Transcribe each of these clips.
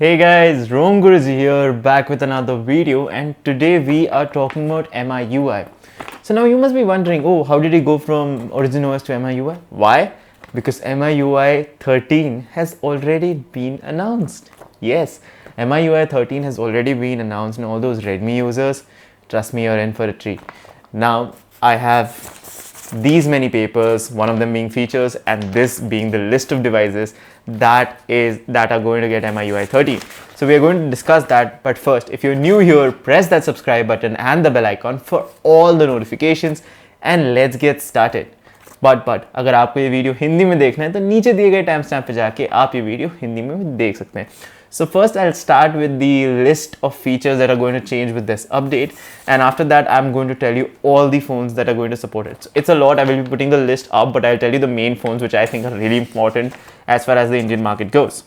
Hey guys, Rom Guruji here, back with another video, and today we are talking about MIUI. So now you must be wondering, oh, how did it go from Origin OS to MIUI? Why? Because MIUI 13 has already been announced. Yes, MIUI 13 has already been announced, and all those Redmi users, trust me, you're in for a treat. Now I have these many papers, one of them being features and this being the list of devices that are going to get MIUI 13. So we are going to discuss that, but first, if you're new here, press that subscribe button and the bell icon for all the notifications and let's get started. But अगर आपको ये video Hindi में देखना है तो नीचे दिए गए टाइम स्टैम्प पे जाके आप ये वीडियो हिंदी में भी देख सकते हैं. So first I'll start with the list of features that are going to change with this update, and after that I'm going to tell you all the phones that are going to support it. So it's a lot. I will be putting the list up, but I'll tell you the main phones which I think are really important as far as the Indian market goes.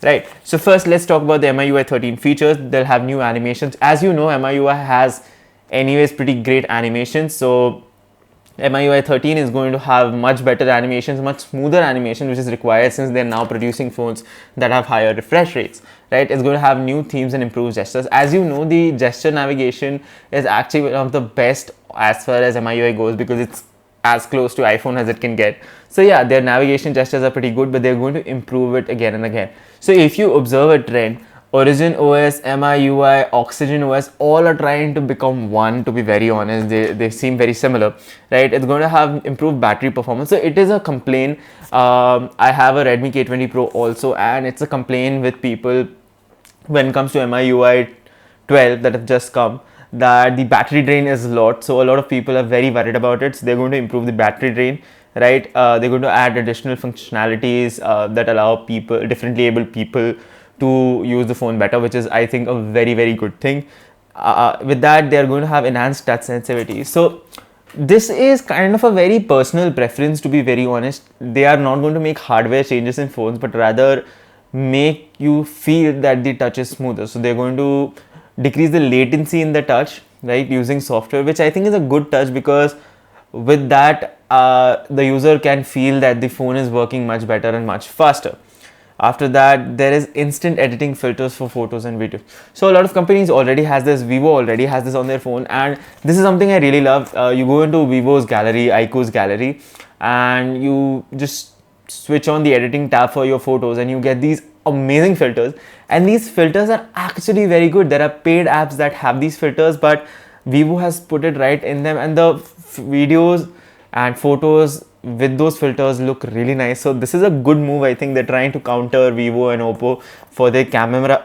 Right. So first let's talk about the MIUI 13 features. They'll have new animations. As you know, MIUI has anyways pretty great animations. So MIUI 13 is going to have much better animations, much smoother animation, which is required since they're now producing phones that have higher refresh rates, right? It's going to have new themes and improved gestures. As you know, the gesture navigation is actually one of the best as far as MIUI goes because it's as close to iPhone as it can get. So yeah, their navigation gestures are pretty good, but they're going to improve it again and again. So if you observe a trend, Origin OS, MIUI, Oxygen OS, all are trying to become one, to be very honest. They seem very similar, right? It's going to have improved battery performance. So it is a complaint. I have a Redmi K20 Pro also, and it's a complaint with people when it comes to MIUI 12 that have just come, that the battery drain is a lot. So a lot of people are very worried about it. So they're going to improve the battery drain, right? They're going to add additional functionalities that allow people, differently able people, to use the phone better, which is I think a very good thing. With that, they are going to have enhanced touch sensitivity. So this is kind of a very personal preference, to be very honest. They are not going to make hardware changes in phones, but rather make you feel that the touch is smoother. So they're going to decrease the latency in the touch, right, using software, which I think is a good touch because with that the user can feel that the phone is working much better and much faster. After that, there is instant editing filters for photos and videos. So a lot of companies already has this. Vivo already has this on their phone, and this is something I really love. You go into Vivo's gallery, iQOO's gallery, and you just switch on the editing tab for your photos and you get these amazing filters, and these filters are actually very good. There are paid apps that have these filters, but Vivo has put it right in them, and the videos and photos with those filters look really nice. So this is a good move. I think they're trying to counter Vivo and Oppo for their camera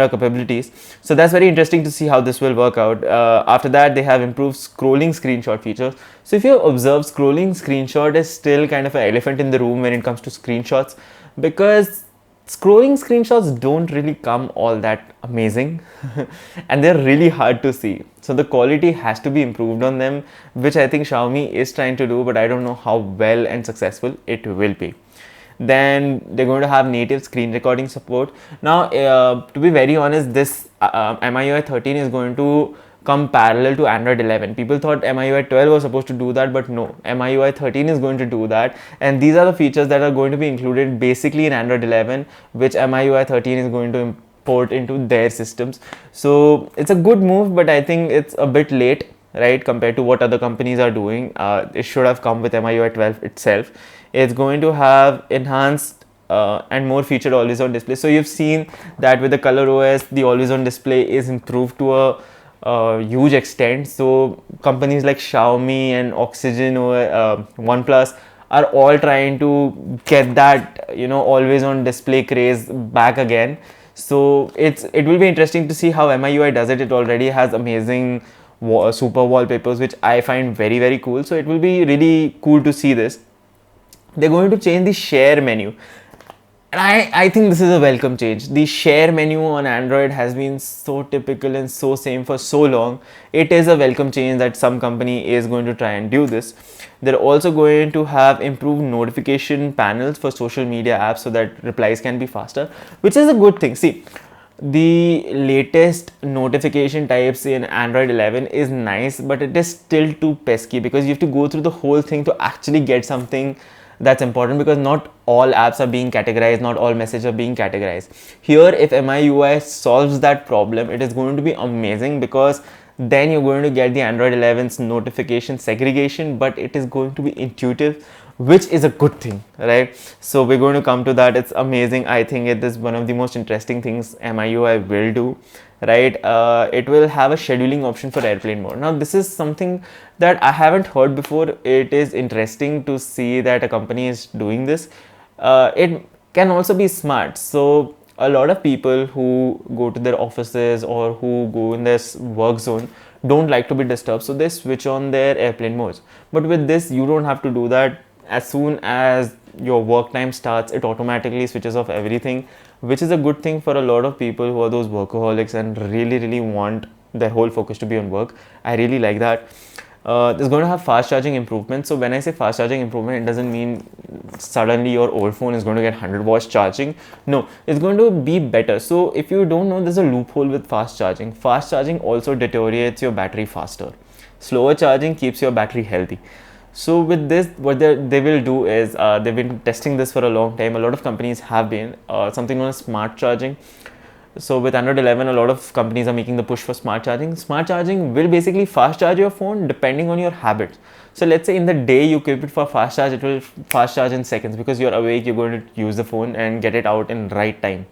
capabilities. So that's very interesting to see how this will work out. After that, they have improved scrolling screenshot features. So if you observe, scrolling screenshot is still kind of an elephant in the room when it comes to screenshots, because scrolling screenshots don't really come all that amazing and they're really hard to see. So the quality has to be improved on them, which I think Xiaomi is trying to do, but I don't know how well and successful it will be. Then they're going to have native screen recording support. Now, to be very honest, this MIUI 13 is going to come parallel to Android 11. People thought MIUI 12 was supposed to do that, but no, MIUI 13 is going to do that, and these are the features that are going to be included basically in Android 11, which MIUI 13 is going to import into their systems. So it's a good move, but I think it's a bit late, right, compared to what other companies are doing. It should have come with MIUI 12 itself. It's going to have enhanced and more featured always on display. So you've seen that with the Color OS, the always on display is improved to a huge extent. So companies like Xiaomi and Oxygen or OnePlus are all trying to get that, you know, always on display craze back again. So it will be interesting to see how MIUI does it. It already has amazing super wallpapers, which I find very cool. So it will be really cool to see this. They're going to change the share menu. And I think this is a welcome change. The share menu on Android has been so typical and so same for so long. It is a welcome change that some company is going to try and do this. They're also going to have improved notification panels for social media apps so that replies can be faster, which is a good thing. See, the latest notification types in Android 11 is nice, but it is still too pesky because you have to go through the whole thing to actually get something That's important because not all apps are being categorized, not all messages are being categorized. Here, if MIUI solves that problem, it is going to be amazing, because then you're going to get the Android 11's notification segregation, but it is going to be intuitive, which is a good thing, right? So we're going to come to that. It's amazing. I think it is one of the most interesting things MIUI will do, right? It will have a scheduling option for airplane mode. Now, this is something that I haven't heard before. It is interesting to see that a company is doing this. It can also be smart. So a lot of people who go to their offices or who go in this work zone don't like to be disturbed, so they switch on their airplane modes. But with this, you don't have to do that. As soon as your work time starts, it automatically switches off everything, which is a good thing for a lot of people who are those workaholics and really want their whole focus to be on work. I really like that. It's going to have fast charging improvements. So when I say fast charging improvement, it doesn't mean suddenly your old phone is going to get 100 watts charging. No, it's going to be better. So if you don't know, there's a loophole with fast charging. Fast charging also deteriorates your battery faster. Slower charging keeps your battery healthy. So with this, what they will do is, they've been testing this for a long time. A lot of companies have been, something known as smart charging. So with Android 11, a lot of companies are making the push for smart charging. Smart charging will basically fast charge your phone depending on your habits. So let's say in the day you keep it for fast charge, it will fast charge in seconds, because you're awake, you're going to use the phone and get it out in right time.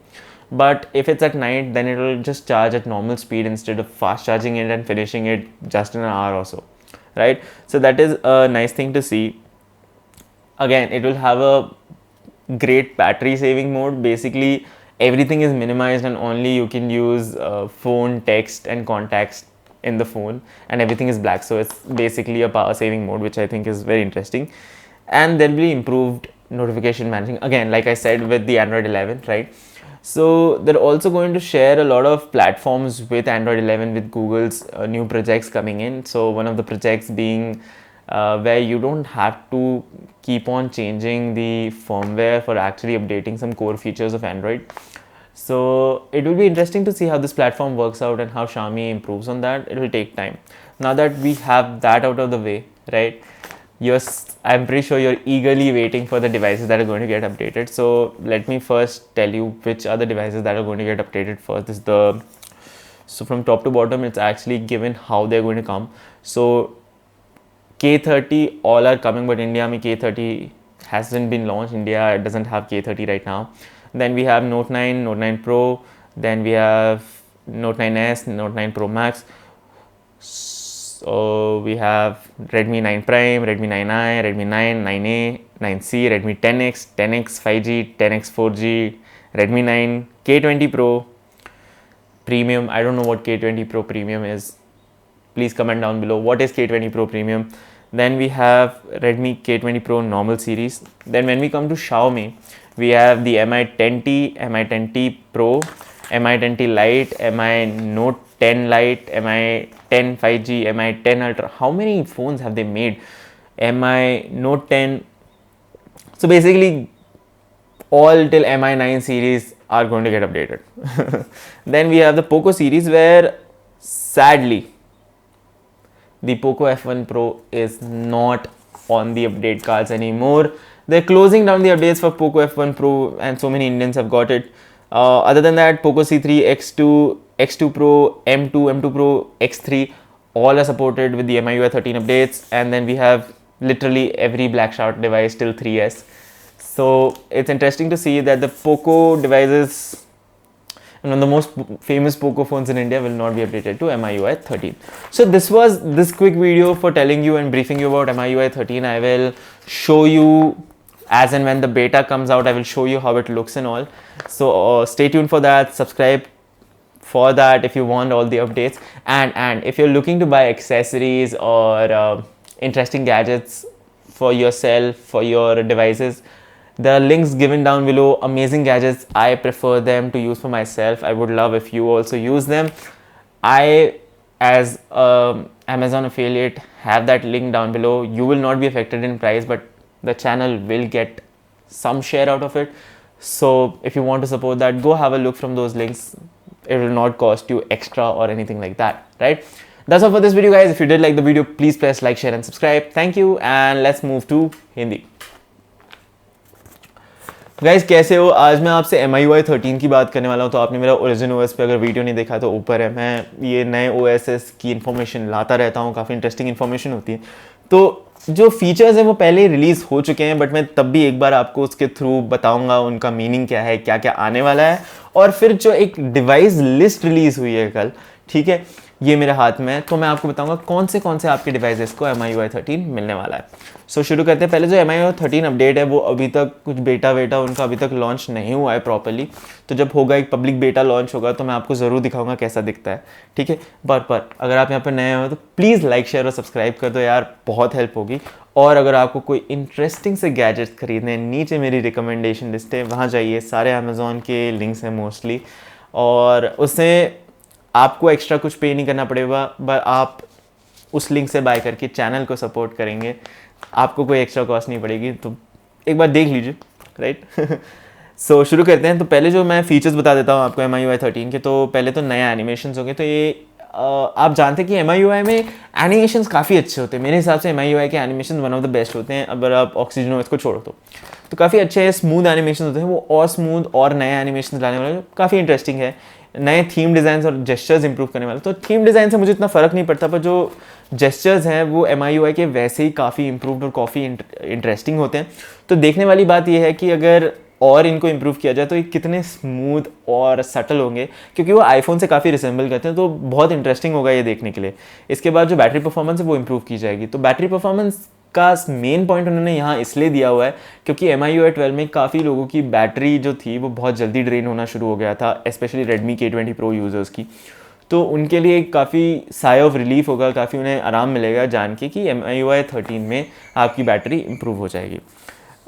But if it's at night, then it will just charge at normal speed instead of fast charging it and finishing it just in an hour or so, right? So that is a nice thing to see. Again, it will have a great battery saving mode. Basically, everything is minimized and only you can use phone, text and contacts in the phone, and everything is black. So it's basically a power saving mode, which I think is very interesting. And there will be improved notification managing, again, like I said, with the Android 11, right? So they're also going to share a lot of platforms with Android 11 with Google's new projects coming in. So one of the projects being where you don't have to keep on changing the firmware for actually updating some core features of Android. So it will be interesting to see how this platform works out and how Xiaomi improves on that. It will take time. Now that we have that out of the way, right? I'm pretty sure you're eagerly waiting for the devices that are going to get updated. So let me first tell you which are the devices that are going to get updated first. So from top to bottom, it's actually given how they're going to come. So K30 all are coming, but India K30 hasn't been launched. India doesn't have K30 right now. Then we have Note 9, Note 9 Pro. Then we have Note 9s, Note 9 Pro Max. So we have Redmi 9 Prime, Redmi 9i, Redmi 9, 9a, 9c, Redmi 10x, 10x 5G, 10x 4G, Redmi 9, K20 Pro Premium. I don't know what K20 Pro Premium is. Please comment down below what is K20 Pro Premium. Then we have Redmi K20 Pro normal series. Then when we come to Xiaomi, we have the Mi 10T, Mi 10T Pro, Mi 10T Lite, Mi Note 10 Lite, Mi 10 5G, Mi 10 Ultra. How many phones have they made? Mi Note 10. So basically, all till Mi 9 series are going to get updated. Then we have the Poco series, where sadly the Poco F1 Pro is not on the update cards anymore. They're closing down the updates for Poco F1 Pro, and so many Indians have got it. Other than that, Poco C3, X2, X2 Pro, M2, M2 Pro, X3, all are supported with the MIUI 13 updates. And then we have literally every Black Shark device till 3S. So it's interesting to see that the Poco devices, one of the most famous Poco phones in India, will not be updated to MIUI 13. So this was this quick video for telling you and briefing you about MIUI 13. I will show you as and when the beta comes out. I will show you how it looks and all. So stay tuned for that. Subscribe for that if you want all the updates. And if you're looking to buy accessories or interesting gadgets for yourself, for your devices, there are links given down below. Amazing gadgets. I prefer them to use for myself. I would love if you also use them. I, as Amazon affiliate, have that link down below. You will not be affected in price, but the channel will get some share out of it. So if you want to support that, go have a look from those links. It will not cost you extra or anything like that, right? That's all for this video, guys. If you did like the video, please press like, share and subscribe. Thank you, and let's move to Hindi. Guys कैसे हो? आज मैं आपसे MIUI 13 की बात करने वाला हूँ। तो आपने मेरा ओरिजिन OS पे अगर वीडियो नहीं देखा तो ऊपर है। मैं ये नए OSs की इन्फॉर्मेशन लाता रहता हूँ, काफ़ी इंटरेस्टिंग इन्फॉर्मेशन होती है। तो जो फीचर्स हैं वो पहले ही रिलीज़ हो चुके हैं, बट मैं तब भी एक बार आपको उसके थ्रू बताऊंगा उनका मीनिंग क्या है, क्या क्या आने वाला है। और फिर जो एक डिवाइस लिस्ट रिलीज़ हुई है कल, ठीक है, ये मेरे हाथ में है, तो मैं आपको बताऊंगा कौन से आपके डिवाइसेस को MIUI 13 मिलने वाला है। सो शुरू करते हैं। पहले जो MIUI 13 अपडेट है वो अभी तक कुछ बेटा वेटा उनका अभी तक लॉन्च नहीं हुआ है प्रॉपर्ली। तो जब होगा एक पब्लिक बेटा लॉन्च होगा तो मैं आपको ज़रूर दिखाऊंगा कैसा दिखता है, ठीक है। पर अगर आप यहाँ पर नए हो तो प्लीज़ लाइक शेयर और सब्सक्राइब कर दो यार, बहुत हेल्प होगी। और अगर आपको कोई इंटरेस्टिंग से गैजेट्स खरीदने हैं, नीचे मेरी रिकमेंडेशन लिस्ट है, वहाँ जाइए, सारे अमेज़ॉन के लिंक्स हैं मोस्टली, और उससे आपको एक्स्ट्रा कुछ पे नहीं करना पड़ेगा, बट आप उस लिंक से बाय करके चैनल को सपोर्ट करेंगे, आपको कोई एक्स्ट्रा कॉस्ट नहीं पड़ेगी। तो एक बार देख लीजिए, राइट। सो शुरू करते हैं। तो पहले जो मैं फीचर्स बता देता हूँ आपको MIUI 13 के। तो पहले तो नए एनिमेशंस होंगे। तो ये आप जानते हैं कि MIUI में एनिमेशंस काफ़ी अच्छे होते हैं। मेरे हिसाब से MIUI के animation one of the best होते हैं, अगर आप ऑक्सीजन OS को छोड़ो तो काफ़ी अच्छे हैं, स्मूथ एनिमेशन होते हैं वो, और स्मूथ और नए एनिमेशन लाने वाले काफ़ी इंटरेस्टिंग है। नए थीम डिज़ाइन और जेस्चर्स इंप्रूव करने वाले। तो थीम डिज़ाइन से मुझे इतना फ़र्क नहीं पड़ता, पर जो जेस्चर्स हैं वो MIUI के वैसे ही काफ़ी इंप्रूव्ड और काफ़ी इंटरेस्टिंग होते हैं। तो देखने वाली बात यह है कि अगर और इनको इम्प्रूव किया जाए तो ये कितने स्मूथ और सटल होंगे, क्योंकि वो आईफोन से काफ़ी रिसेंबल करते हैं। तो बहुत इंटरेस्टिंग होगा ये देखने के लिए। इसके बाद जो बैटरी परफॉर्मेंस है वो इम्प्रूव की जाएगी। तो बैटरी परफॉर्मेंस का मेन पॉइंट उन्होंने यहाँ इसलिए दिया हुआ है क्योंकि MIUI 12 में काफ़ी लोगों की बैटरी जो थी वो बहुत जल्दी ड्रेन होना शुरू हो गया था, specially Redmi K20 Pro users की। तो उनके लिए काफ़ी साई ऑफ रिलीफ होगा, काफ़ी उन्हें आराम मिलेगा जान के कि MIUI 13 में आपकी बैटरी इम्प्रूव हो जाएगी।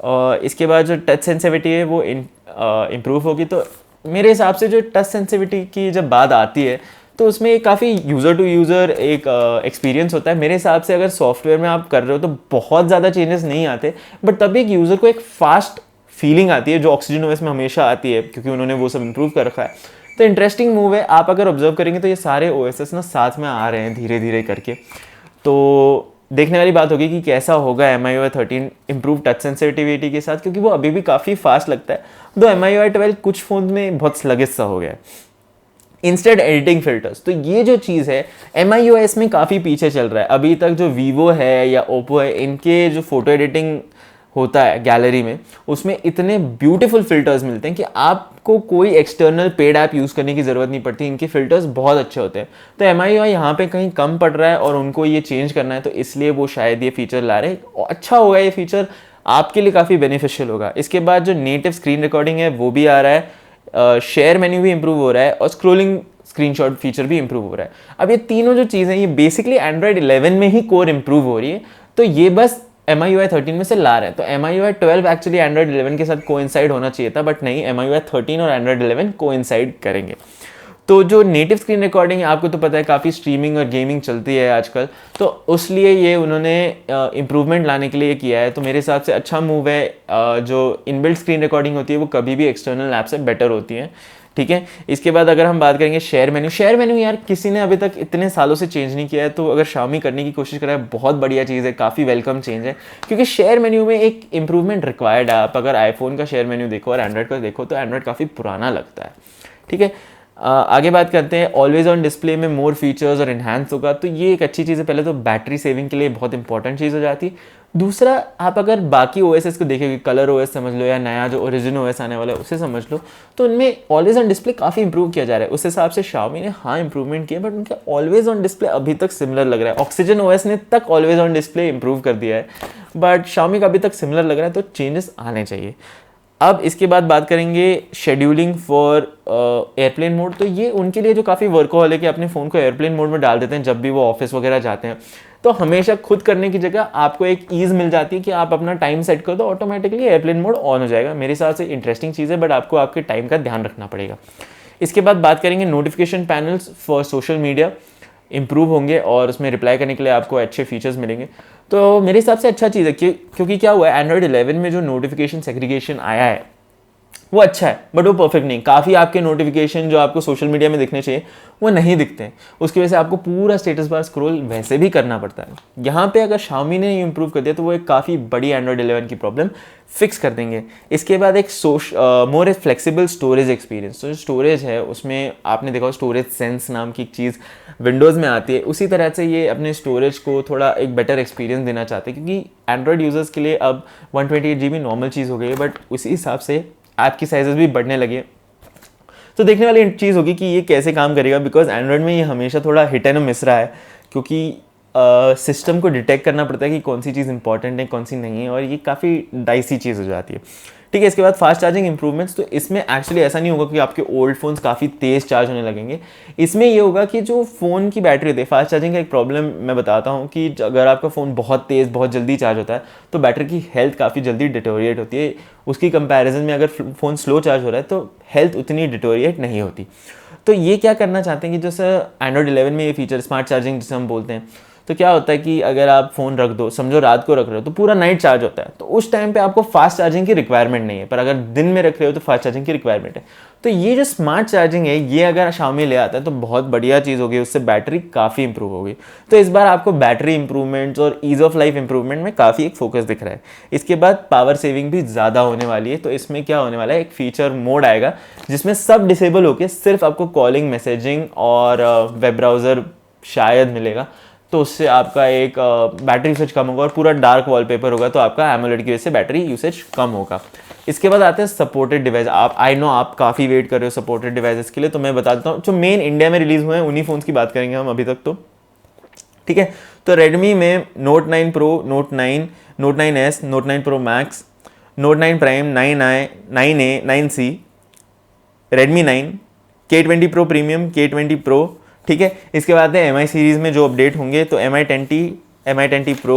और इसके बाद जो टच सेंसिटिविटी है वो इम्प्रूव होगी। तो मेरे हिसाब से जो टच सेंसिटिविटी की जब बात आती है तो उसमें एक काफ़ी यूज़र टू यूज़र एक एक्सपीरियंस होता है। मेरे हिसाब से अगर सॉफ्टवेयर में आप कर रहे हो तो बहुत ज़्यादा चेंजेस नहीं आते, बट तभी एक यूज़र को एक फास्ट फीलिंग आती है जो ऑक्सीजन OS में हमेशा आती है, क्योंकि उन्होंने वो सब इम्प्रूव कर रखा है। तो इंटरेस्टिंग मूव है। आप अगर ऑब्जर्व करेंगे तो ये सारे OSs ना साथ में आ रहे हैं धीरे धीरे करके। तो देखने वाली बात होगी कि कैसा होगा MIUI 13 इम्प्रूव टच सेंसिटिविटी के साथ, क्योंकि वो अभी भी काफ़ी फास्ट लगता है। तो MIUI 12 कुछ फ़ोन में बहुत स्लगिश सा हो गया है। इंस्टेंट एडिटिंग फिल्टर्स, तो ये जो चीज़ है MIUI इसमें काफ़ी पीछे चल रहा है। अभी तक जो वीवो है या ओप्पो है, इनके जो फोटो एडिटिंग होता है गैलरी में, उसमें इतने ब्यूटीफुल फिल्टर्स मिलते हैं कि आपको कोई एक्सटर्नल पेड ऐप यूज़ करने की ज़रूरत नहीं पड़ती। इनके फिल्टर्स बहुत अच्छे होते हैं। तो MIUI यहाँ पे कहीं कम पड़ रहा है और उनको ये चेंज करना है, तो इसलिए वो शायद ये फीचर ला रहे हैं। अच्छा होगा, ये फीचर आपके लिए काफ़ी बेनिफिशियल होगा। इसके बाद जो नेटिव स्क्रीन रिकॉर्डिंग है वो भी आ रहा है, शेयर मेन्यू भी इंप्रूव हो रहा है, और स्क्रोलिंग स्क्रीनशॉट फीचर भी इंप्रूव हो रहा है। अब ये तीनों जो चीज़ें ये बेसिकली एंड्रॉयड 11 में ही कोर इंप्रूव हो रही है। तो ये बस MIUI 13 में से ला रहे हैं। तो MIUI 12 एक्चुअली एंड्रॉयड 11 के साथ कोइंसाइड होना चाहिए था, बट नहीं, MIUI 13 और एंड्रॉयड 11 कोइंसाइड करेंगे। तो जो नेटिव स्क्रीन रिकॉर्डिंग है, आपको तो पता है काफ़ी स्ट्रीमिंग और गेमिंग चलती है आजकल, तो उस लिए ये उन्होंने इम्प्रूवमेंट लाने के लिए किया है। तो मेरे हिसाब से अच्छा मूव है। जो इनबिल्ट स्क्रीन रिकॉर्डिंग होती है वो कभी भी एक्सटर्नल ऐप से बेटर होती है, ठीक है। इसके बाद अगर हम बात करेंगे शेयर मेन्यू यार किसी ने अभी तक इतने सालों से चेंज नहीं किया है। तो अगर Xiaomi करने की कोशिश कर रहा है, बहुत बढ़िया चीज़ है, काफ़ी वेलकम चेंज है, क्योंकि शेयर मेन्यू में एक इंप्रूवमेंट रिक्वायर्ड है। आप अगर आईफोन का शेयर मेन्यू देखो और एंड्रॉयड का देखो तो एंड्रॉयड काफ़ी पुराना लगता है, ठीक है। आगे बात करते हैं। ऑलवेज ऑन डिस्प्ले में मोर फीचर्स और इन्हांस होगा, तो ये एक अच्छी चीज़ है। पहले तो बैटरी सेविंग के लिए बहुत इंपॉर्टेंट चीज़ हो जाती है। दूसरा, आप अगर बाकी OSs को देखेंगे, कलर OS समझ लो या नया जो ओरिजिन OS आने वाला है उसे समझ लो, तो उनमें ऑलवेज ऑन डिस्प्ले काफ़ी इंप्रूव किया जा रहा है। उस हिसाब से Xiaomi ने हाँ इंप्रूवमेंट किया, बट उनका ऑलवेज ऑन डिस्प्ले अभी तक सिमिलर लग रहा है। ऑक्सीजन OS ने तक ऑलवेज ऑन डिस्प्ले इंप्रूव कर दिया है, बट Xiaomi का अभी तक सिमिलर लग रहा है। तो चेंजेस आने चाहिए। अब इसके बाद बात करेंगे शेड्यूलिंग फॉर एयरप्लेन मोड। तो ये उनके लिए जो काफ़ी वर्कहॉलिक है, अपने फ़ोन को एयरप्लेन मोड में डाल देते हैं जब भी वो ऑफिस वगैरह जाते हैं। तो हमेशा खुद करने की जगह आपको एक ईज़ मिल जाती है कि आप अपना टाइम सेट कर दो, ऑटोमेटिकली एयरप्लेन मोड ऑन हो जाएगा। मेरे हिसाब से इंटरेस्टिंग चीज़ है, बट आपको आपके टाइम का ध्यान रखना पड़ेगा। इसके बाद बात करेंगे notification panels for social media improve होंगे, और उसमें रिप्लाई करने के लिए आपको अच्छे फीचर्स मिलेंगे। तो मेरे हिसाब से अच्छा चीज़ है, क्योंकि क्या हुआ है, एंड्रॉयड 11 में जो नोटिफिकेशन सेग्रीगेशन आया है वो अच्छा है बट वो परफेक्ट नहीं। काफ़ी आपके नोटिफिकेशन जो आपको सोशल मीडिया में दिखने चाहिए वो नहीं दिखते हैं, उसकी वजह से आपको पूरा स्टेटस बार स्क्रॉल वैसे भी करना पड़ता है। यहाँ पे अगर Xiaomi ने इम्प्रूव कर दिया तो वो एक काफ़ी बड़ी एंड्रॉइड 11 की प्रॉब्लम फिक्स कर देंगे। इसके बाद एक मोर फ्लेक्सिबल स्टोरेज एक्सपीरियंस। तो जो स्टोरेज है उसमें आपने देखा स्टोरेज सेंस नाम की चीज़ विंडोज़ में आती है, उसी तरह से ये अपने स्टोरेज को थोड़ा एक बेटर एक्सपीरियंस देना चाहते हैं, क्योंकि एंड्रॉइड यूज़र्स के लिए अब 128 GB नॉर्मल चीज़ हो गई है, बट उसी हिसाब से ऐप की साइजेस भी बढ़ने लगे। तो देखने वाली चीज़ होगी कि ये कैसे काम करेगा, बिकॉज एंड्रॉइड में ये हमेशा थोड़ा हिट एंड मिस रहा है, क्योंकि सिस्टम को डिटेक्ट करना पड़ता है कि कौन सी चीज़ इंपॉर्टेंट है कौन सी नहीं है, और ये काफ़ी डाइसी चीज़ हो जाती है। ठीक है, इसके बाद फास्ट चार्जिंग इंप्रूवमेंट्स। तो इसमें एक्चुअली ऐसा नहीं होगा कि आपके ओल्ड फोन्स काफ़ी तेज़ चार्ज होने लगेंगे। इसमें ये होगा कि जो फ़ोन की बैटरी होती है, फास्ट चार्जिंग का एक प्रॉब्लम मैं बताता हूँ कि अगर आपका फ़ोन बहुत तेज़ बहुत जल्दी चार्ज होता है तो बैटरी की हेल्थ काफ़ी जल्दी डिटोरिएट होती है। उसकी कंपैरिजन में अगर फ़ोन स्लो चार्ज हो रहा है तो हेल्थ उतनी डिटोरिएट नहीं होती। तो ये क्या करना चाहते हैं कि जैसे एंड्रॉइड 11 में ये फीचर स्मार्ट चार्जिंग जिसे हम बोलते हैं, तो क्या होता है कि अगर आप फ़ोन रख दो, समझो रात को रख रहे हो तो पूरा नाइट चार्ज होता है, तो उस टाइम पे आपको फास्ट चार्जिंग की रिक्वायरमेंट नहीं है, पर अगर दिन में रख रहे हो तो फास्ट चार्जिंग की रिक्वायरमेंट है। तो ये जो स्मार्ट चार्जिंग है ये अगर Xiaomi ले आता है तो बहुत बढ़िया चीज़ होगी, उससे बैटरी काफ़ी इंप्रूव होगी। तो इस बार आपको बैटरी इंप्रूवमेंट्स और ईज़ ऑफ लाइफ इंप्रूवमेंट में काफ़ी एक फोकस दिख रहा है। इसके बाद पावर सेविंग भी ज़्यादा होने वाली है। तो इसमें क्या होने वाला है, एक फीचर मोड आएगा जिसमें सब डिसेबल होकर सिर्फ आपको कॉलिंग, मैसेजिंग और वेब ब्राउज़र शायद मिलेगा। तो उससे आपका एक बैटरी यूसेज कम होगा और पूरा डार्क वॉलपेपर होगा, तो आपका एमोलेड की वजह से बैटरी यूसेज कम होगा। इसके बाद आते हैं सपोर्टेड डिवाइस। आप आई नो आप काफ़ी वेट कर रहे हो सपोर्टेड डिवाइसेस के लिए, तो मैं बता देता हूँ जो मेन इंडिया में रिलीज़ हुए हैं उन्हीं फ़ोन्स की बात करेंगे हम अभी तक। तो ठीक है, तो रेडमी में Note 9 Pro, Note 9, Note 9S, Note 9 Pro Max, Note 9 Prime, 9i, 9a, 9c, Redmi 9, K20 Pro Premium, K20 Pro। ठीक है, इसके बाद है MI सीरीज़ में जो अपडेट होंगे, तो MI 10T, MI 10T Pro,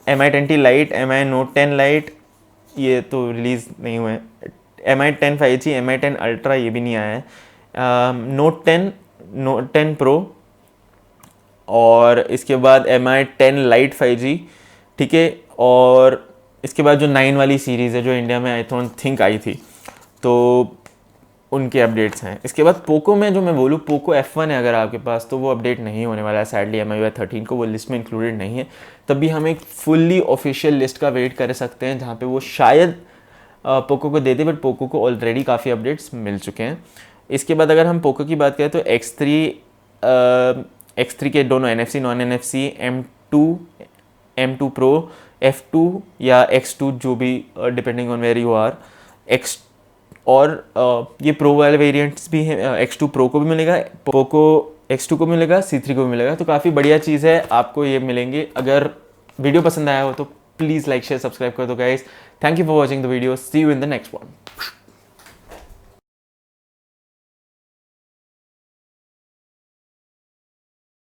MI 10T Lite, MI Note 10 Lite, ये तो रिलीज़ नहीं हुए हैं। MI 10 5G, MI 10 Ultra ये भी नहीं आया है। Note 10, Note 10 Pro, और इसके बाद MI 10 Lite 5G। ठीक है, और इसके बाद जो 9 वाली सीरीज़ है जो इंडिया में आई डोंट थिंक आई थी, तो उनके अपडेट्स हैं। इसके बाद पोको में जो मैं बोलूँ, पोको F1 है अगर आपके पास, तो वो अपडेट नहीं होने वाला है सैडली। MIUI 13 को वो लिस्ट में इंक्लूडेड नहीं है। तब भी हम एक फुल्ली ऑफिशियल लिस्ट का वेट कर सकते हैं जहाँ पे वो शायद पोको को दे दे, बट पोको को ऑलरेडी काफ़ी अपडेट्स मिल चुके हैं। इसके बाद अगर हम पोको की बात करें तो X3 के दोनों NFC non NFC, M2 Pro, F2 या X2 जो भी depending on where you are, X, और ये प्रो वाले वेरिएंट्स भी हैं। X2 Pro को भी मिलेगा, पोको X2 को मिलेगा, C3 को भी मिलेगा। तो काफ़ी बढ़िया चीज़ है, आपको ये मिलेंगे। अगर वीडियो पसंद आया हो तो प्लीज़ लाइक शेयर सब्सक्राइब कर दो guys. Thank you for watching the video, see you in the next one.